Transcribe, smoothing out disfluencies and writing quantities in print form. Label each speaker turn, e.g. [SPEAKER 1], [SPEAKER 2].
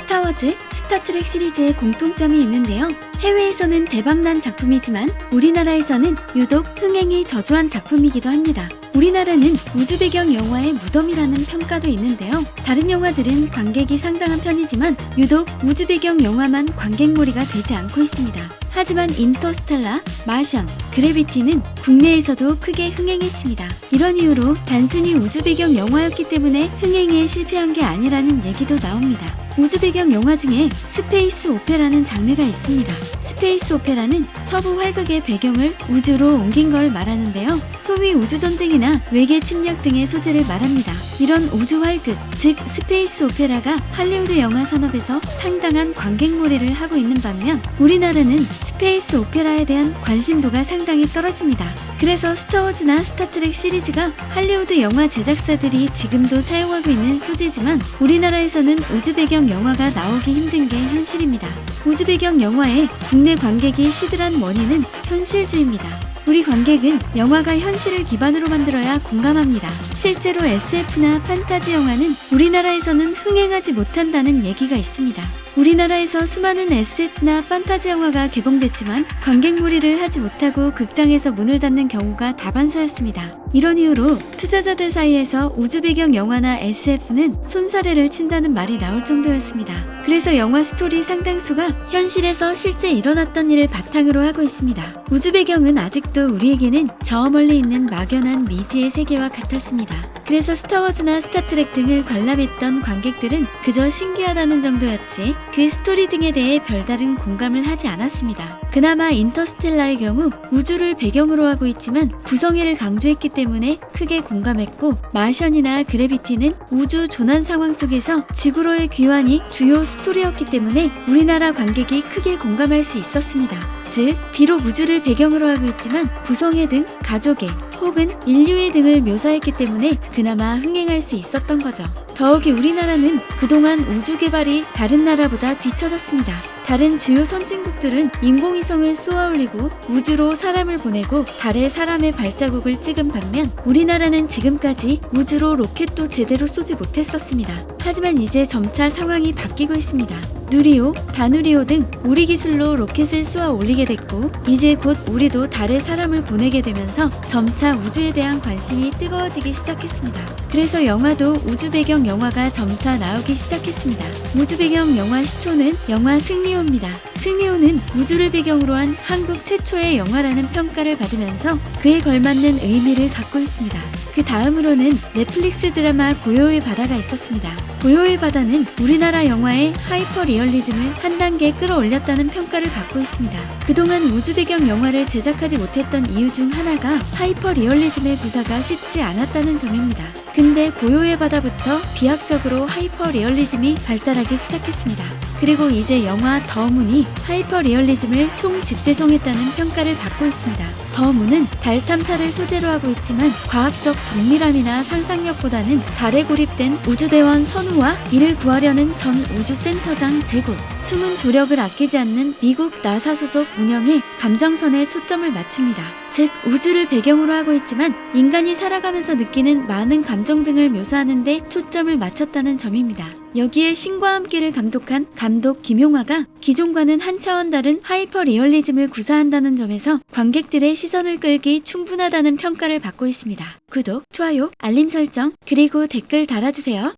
[SPEAKER 1] 스타워즈, 스타트랙 시리즈의 공통점이 있는데요. 해외에서는 대박난 작품이지만 우리나라에서는 유독 흥행이 저조한 작품이기도 합니다. 우리나라는 우주 배경 영화의 무덤이라는 평가도 있는데요. 다른 영화들은 관객이 상당한 편이지만 유독 우주 배경 영화만 관객몰이가 되지 않고 있습니다. 하지만 인터스텔라, 마션, 그래비티는 국내에서도 크게 흥행했습니다. 이런 이유로 단순히 우주 배경 영화였기 때문에 흥행에 실패한 게 아니라는 얘기도 나옵니다. 우주 배경 영화 중에 스페이스 오페라는 장르가 있습니다. 스페이스 오페라는 서부 활극의 배경을 우주로 옮긴 걸 말하는데요. 소위 우주전쟁이나 외계 침략 등의 소재를 말합니다. 이런 우주 활극, 즉 스페이스 오페라가 할리우드 영화 산업에서 상당한 관객몰이를 하고 있는 반면 우리나라는 스페이스 오페라에 대한 관심도가 상당히 떨어집니다. 그래서 스타워즈나 스타트랙 시리즈가 할리우드 영화 제작사들이 지금도 사용하고 있는 소재지만 우리나라에서는 우주 배경 영화가 나오기 힘든 게 현실입니다. 우주 배경 영화에 국내 관객이 시들한 원인은 현실주의입니다. 우리 관객은 영화가 현실을 기반으로 만들어야 공감합니다. 실제로 SF나 판타지 영화는 우리나라에서는 흥행하지 못한다는 얘기가 있습니다. 우리나라에서 수많은 SF나 판타지 영화가 개봉됐지만 관객몰이를 하지 못하고 극장에서 문을 닫는 경우가 다반사였습니다. 이런 이유로 투자자들 사이에서 우주 배경 영화나 SF는 손사래를 친다는 말이 나올 정도였습니다. 그래서 영화 스토리 상당수가 현실에서 실제 일어났던 일을 바탕으로 하고 있습니다. 우주 배경은 아직도 우리에게는 저 멀리 있는 막연한 미지의 세계와 같았습니다. 그래서 스타워즈나 스타트랙 등을 관람했던 관객들은 그저 신기하다는 정도였지 그 스토리 등에 대해 별다른 공감을 하지 않았습니다. 그나마 인터스텔라의 경우 우주를 배경으로 하고 있지만 구성애를 강조했기 때문에 크게 공감했고, 마션이나 그래비티는 우주 조난 상황 속에서 지구로의 귀환이 주요 스토리였기 때문에 우리나라 관객이 크게 공감할 수 있었습니다. 즉, 비록 우주를 배경으로 하고 있지만 구성애 등 가족애 혹은 인류애 등을 묘사했기 때문에 그나마 흥행할 수 있었던 거죠. 더욱이 우리나라는 그동안 우주 개발이 다른 나라보다 뒤처졌습니다. 다른 주요 선진국들은 인공위성을 쏘아올리고 우주로 사람을 보내고 달에 사람의 발자국을 찍은 반면 우리나라는 지금까지 우주로 로켓도 제대로 쏘지 못했었습니다. 하지만 이제 점차 상황이 바뀌고 있습니다. 누리호, 다누리호 등 우리 기술로 로켓을 쏘아 올리게 됐고 이제 곧 우리도 달에 사람을 보내게 되면서 점차 우주에 대한 관심이 뜨거워지기 시작했습니다. 그래서 영화도 우주 배경 영화가 점차 나오기 시작했습니다. 우주 배경 영화 시초는 영화 승리호입니다. 승리호는 우주를 배경으로 한 한국 최초의 영화라는 평가를 받으면서 그에 걸맞는 의미를 갖고 있습니다. 그 다음으로는 넷플릭스 드라마 고요의 바다가 있었습니다. 고요의 바다는 우리나라 영화의 하이퍼 리얼리즘을 한 단계 끌어올렸다는 평가를 받고 있습니다. 그동안 우주 배경 영화를 제작하지 못했던 이유 중 하나가 하이퍼 리얼리즘의 구사가 쉽지 않았다는 점입니다. 근데 고요의 바다부터 비약적으로 하이퍼 리얼리즘이 발달하기 시작했습니다. 그리고 이제 영화 더문이 하이퍼 리얼리즘을 총집대성했다는 평가를 받고 있습니다. 더문은 달 탐사를 소재로 하고 있지만 과학적 정밀함이나 상상력보다는 달에 고립된 우주대원 선우와 이를 구하려는 전 우주센터장 제고, 숨은 조력을 아끼지 않는 미국 나사 소속 운영에 감정선에 초점을 맞춥니다. 즉, 우주를 배경으로 하고 있지만 인간이 살아가면서 느끼는 많은 감정 등을 묘사하는 데 초점을 맞췄다는 점입니다. 여기에 신과 함께를 감독한 감독 김용화가 기존과는 한 차원 다른 하이퍼 리얼리즘을 구사한다는 점에서 관객들의 시선을 끌기 충분하다는 평가를 받고 있습니다. 구독, 좋아요, 알림 설정, 그리고 댓글 달아주세요.